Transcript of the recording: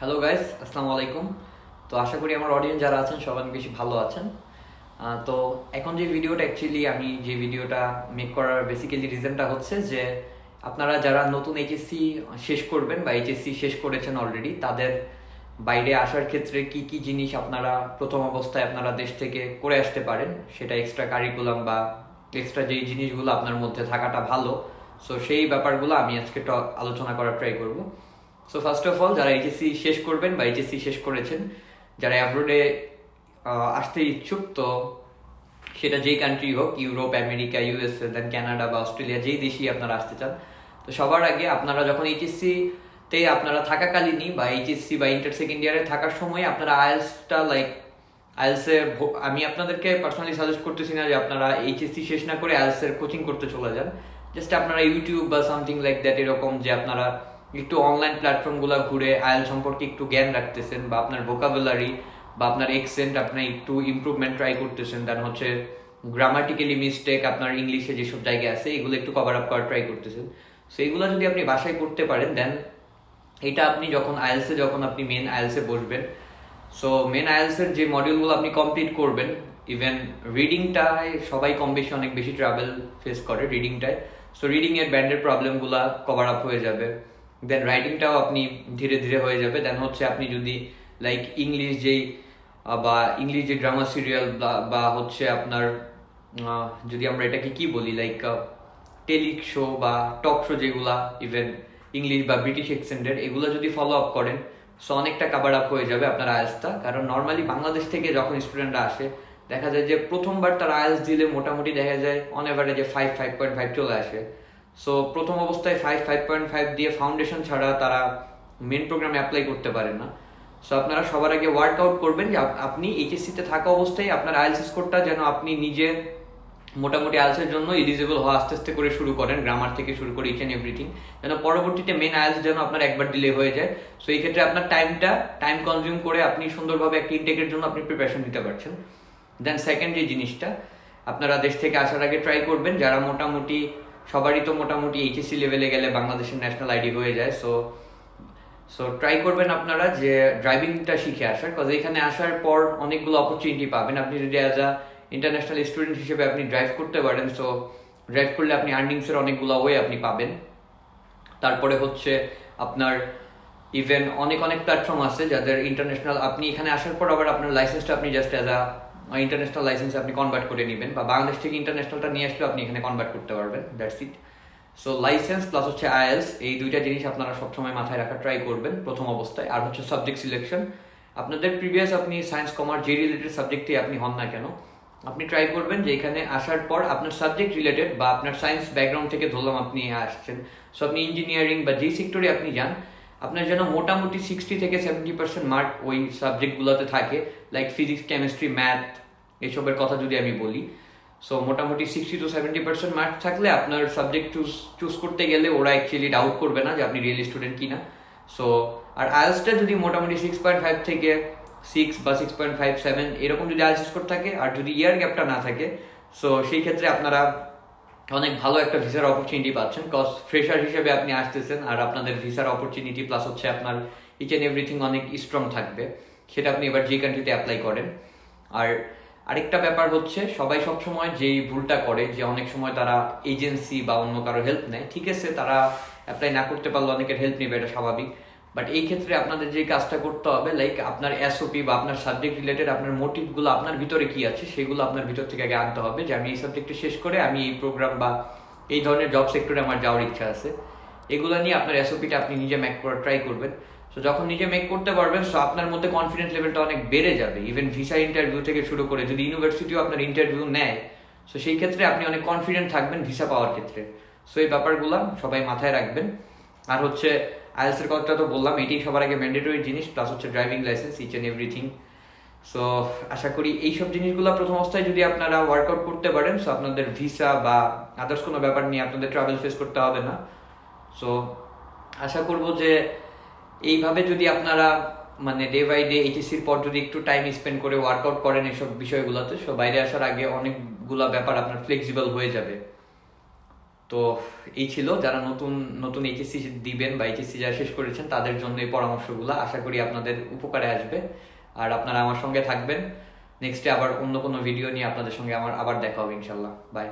Hello guys, আসসালামু আলাইকুম। তো আশা করি আমার অডিয়েন্স যারা আছেন সবাই বেশি ভালো আছেন। তো এখন যে ভিডিওটা আমি যে ভিডিওটা মেক করার বেসিক্যালি রিজনটা হচ্ছে যে আপনারা যারা নতুন এইচএসসি শেষ করবেন বা এইচএসসি শেষ করেছেন অলরেডি, তাদের বাইরে আসার ক্ষেত্রে কি কি জিনিস আপনারা প্রথম অবস্থায় আপনারা দেশ থেকে করে আসতে পারেন, সেটা এক্সট্রা কারিকুলাম বা এক্সট্রা যেই জিনিসগুলো আপনার মধ্যে থাকাটা ভালো। সো সেই ব্যাপারগুলো আমি আজকে আলোচনা করার ট্রাই করব। সো ফার্স্ট অফ অল, যারা এইচএসসি শেষ করবেন বা এইচএসসি শেষ করেছেন, যারা অ্যাব্রোডে আসতে ইচ্ছুক, তো সেটা যেই কান্ট্রি হোক, ইউরোপ, আমেরিকা, ইউএসএ, দেন কানাডা বা অস্ট্রেলিয়া, যেই দেশেই আপনারা আসতে চান, তো সবার আগে আপনারা যখন এইচএসসি তে আপনারা থাকাকালীনই বা এইচএসসি বা ইন্টার সেকেন্ড ইয়ারে থাকার সময় আপনারা আইএলসটা আইএলসে আমি আপনাদেরকে পার্সোনালি সাজেস্ট করতেছি না যে আপনারা এইচএসসি শেষ না করে আইএলসের কোচিং করতে চলে যান। জাস্ট আপনারা ইউটিউব বা সামথিং লাইক দ্যাট, এরকম যে আপনারা একটু অনলাইন প্ল্যাটফর্মগুলো ঘুরে আইএল সম্পর্কে একটু জ্ঞান রাখতেছেন বা আপনার ভোকাবুলারি বা আপনার এক্সেন্ট আপনি একটু ইমপ্রুভমেন্ট ট্রাই করতেছেন, দেন হচ্ছে গ্রামাটিক্যালি মিস্টেক আপনার ইংলিশে যেসব জায়গায় আছে এগুলো একটু কভার আপ করার ট্রাই করতেছেন। সো এগুলো যদি আপনি বাসায় করতে পারেন, দেন এটা আপনি যখন আইএলসে আপনি মেন আইএলসে বসবেন, সো মেন আইএলসের যে মডিউলগুলো আপনি কমপ্লিট করবেন, ইভেন রিডিংটায় সবাই কম বেশি অনেক বেশি ট্রাভেল ফেস করে রিডিংটায়। সো রিডিং এর ব্যান্ডের প্রবলেমগুলো কভার আপ হয়ে যাবে, দেন রাইটিংটাও আপনি ধীরে ধীরে হয়ে যাবে। দেন হচ্ছে আপনি যদি লাইক ইংলিশ যেই বা ইংলিশ যে ড্রামা সিরিয়াল বা হচ্ছে আপনার যদি আমরা এটাকে কি বলি, লাইক টেলি শো বা টক শো যেগুলা ইভেন ইংলিশ বা ব্রিটিশ অ্যাকসেন্টের, এগুলো যদি ফলো আপ করেন, সো অনেকটা কাভার আপ হয়ে যাবে আপনার আইএলসটা। কারণ নর্মালি বাংলাদেশ থেকে যখন স্টুডেন্টরা আসে, দেখা যায় যে প্রথমবার তার আইএলস দিলে মোটামুটি দেখা যায় অন এভারেজে 5.5 চলে আসে। সো প্রথম অবস্থায় 5.5 দিয়ে ফাউন্ডেশন ছাড়া তারা মেন প্রোগ্রামে অ্যাপ্লাই করতে পারে না। সো আপনারা সবার আগে ওয়ার্কআউট করবেন যে আপনি এইচএসসিতে থাকা অবস্থায় আপনার আইএলস স্কোরটা যেন আপনি নিজে মোটামুটি আইএলসের জন্য এলিজিবল হওয়া আস্তে আস্তে করে শুরু করেন, গ্রামার থেকে শুরু করে ইচ এন্ড এভরিথিং, যেন পরবর্তীতে মেন আইএলস যেন আপনার একবার ডিলে হয়ে যায়। সো এই ক্ষেত্রে আপনার টাইম কনজিউম করে আপনি সুন্দরভাবে একটা ইনটেকের জন্য আপনি প্রিপারেশন নিতে পারছেন। দেন সেকেন্ড যে জিনিসটা, আপনারা দেশ থেকে আসার আগে ট্রাই করবেন, যারা মোটামুটি সবারই তো মোটামুটি এইচএসসি লেভেলে গেলে বাংলাদেশের ন্যাশনাল আইডি হয়ে যায়। সো সো ট্রাই করবেন আপনারা যে ড্রাইভিংটা শিখে আসার, কজ এখানে আসার পর অনেকগুলো অপরচুনিটি পাবেন। আপনি যদি অ্যাজ আ ইন্টারন্যাশনাল স্টুডেন্ট হিসেবে আপনি ড্রাইভ করতে পারেন, সো ড্রাইভ করলে আপনি আর্নিংসের অনেকগুলো ওয়ে আপনি পাবেন। তারপরে হচ্ছে আপনার ইভেন অনেক অনেক প্ল্যাটফর্ম আছে যাদের ইন্টারন্যাশনাল, আপনি এখানে আসার পর আবার আপনার লাইসেন্সটা আপনি just as a international license আপনি কনভার্ট করে নেবেন, বা বাংলাদেশ থেকে ইন্টারন্যাশনালটা নিয়ে আসলেও আপনি এখানে কনভার্ট করতে পারবেন। That's it. So licence plus হচ্ছে আইএলস, এই দুইটা জিনিস আপনারা সবসময় মাথায় রাখার ট্রাই করবেন প্রথম অবস্থায়। আর হচ্ছে সাবজেক্ট সিলেকশন, আপনাদের প্রিভিয়াস আপনি সায়েন্স কমার্স যে রিলেটেড সাবজেক্টে আপনি হন না কেন, আপনি ট্রাই করবেন যে এখানে আসার পর আপনার সাবজেক্ট রিলেটেড বা আপনার সায়েন্স ব্যাকগ্রাউন্ড থেকে ধরলাম আপনি আসছেন, সো আপনি ইঞ্জিনিয়ারিং বা যেই সেক্টরে আপনি যান, আপনার যেন মোটামুটি 60 থেকে 70% মার্ক ওই সাবজেক্টগুলোতে থাকে, লাইক ফিজিক্স, কেমিস্ট্রি, ম্যাথ, এসবের কথা যদি আমি বলি। সো মোটামুটি 60 to 70% মার্ক থাকলে আপনার সাবজেক্ট চুজ করতে গেলে ওরা অ্যাকচুয়ালি ডাউট করবে না যে আপনি রিয়েল স্টুডেন্ট কিনা। সো আর আইএলসটা যদি মোটামুটি 6.5 থেকে 6 বা 6.57 এরকম যদি আইএলস স্কোর থাকে, আর যদি ইয়ার গ্যাপটা না থাকে, সো সেই ক্ষেত্রে আপনারা অনেক ভালো একটা ভিসার অপরচুনিটি পাচ্ছেন, কজ ফ্রেশার হিসেবে আপনি আসতেছেন, আর আপনাদের ভিসার অপরচুনিটি প্লাস হচ্ছে আপনার ইচ এন্ড এভরিথিং অনেক স্ট্রং থাকবে, সেটা আপনি এবার যে কান্ট্রিতে অ্যাপ্লাই করেন। আর আরেকটা ব্যাপার হচ্ছে, সবাই সবসময় যেই ভুলটা করে যে অনেক সময় তারা এজেন্সি বা অন্য কারো হেল্প নেয়, ঠিক আছে তারা অ্যাপ্লাই না করতে পারলে অনেকের হেল্প নেবে, এটা স্বাভাবিক। বাট এই ক্ষেত্রে আপনাদের যে কাজটা করতে হবে, লাইক আপনার এসওপি বা আপনার সাবজেক্ট রিলেটেড আপনার মোটিভগুলো আপনার ভিতরে কি আছে সেগুলো আপনার ভিতর থেকে আগে আনতে হবে, যে আমি এই সাবজেক্টে শেষ করে আমি এই প্রোগ্রাম বা এই ধরনের জব সেক্টরে আমার যাওয়ার ইচ্ছা আছে। এগুলো নিয়ে আপনার এসওপিটা আপনি নিজে মেক করার ট্রাই করবেন। সো যখন নিজে মেক করতে পারবেন, সো আপনার মধ্যে কনফিডেন্স লেভেলটা অনেক বেড়ে যাবে। ইভেন ভিসা ইন্টারভিউ থেকে শুরু করে যদি ইউনিভার্সিটিও আপনার ইন্টারভিউ নেয়, সো সেই ক্ষেত্রে আপনি অনেক কনফিডেন্ট থাকবেন ভিসা পাওয়ার ক্ষেত্রে। সো এই ব্যাপারগুলো সবাই মাথায় রাখবেন। আর হচ্ছে আইএলস এর কথাটা তো বললাম, এটাই সবার আগে ম্যান্ডেটরি জিনিস, প্লাস হচ্ছে driving licence, each and everything. So আশা করি এইসব জিনিসগুলো প্রথম অবস্থায় যদি আপনারা ওয়ার্কআউট করতে পারেন, সো আপনাদের ভিসা বা আদার্স কোনো ব্যাপার নিয়ে আপনাদের ট্রাভেল ফেস করতে হবে না। সো আশা করবো যে এইভাবে যদি আপনারা মানে ডে বাই ডে এইচএসসির পর যদি একটু টাইম স্পেন্ড করে ওয়ার্কআউট করেন এসব বিষয়গুলোতে, সো বাইরে আসার আগে অনেকগুলা ব্যাপার আপনার ফ্লেক্সিবল হয়ে যাবে। তো এই ছিল যারা নতুন নতুন এইচএসসি দিবেন বা এইচএসসি যারা শেষ করেছেন তাদের জন্য এই পরামর্শগুলো আশা করি আপনাদের উপকারে আসবে। আর আপনারা আমার সঙ্গে থাকবেন। নেক্সটে আবার অন্য কোনো ভিডিও নিয়ে আপনাদের সঙ্গে আমার আবার দেখা হবে ইনশাল্লাহ। বাই।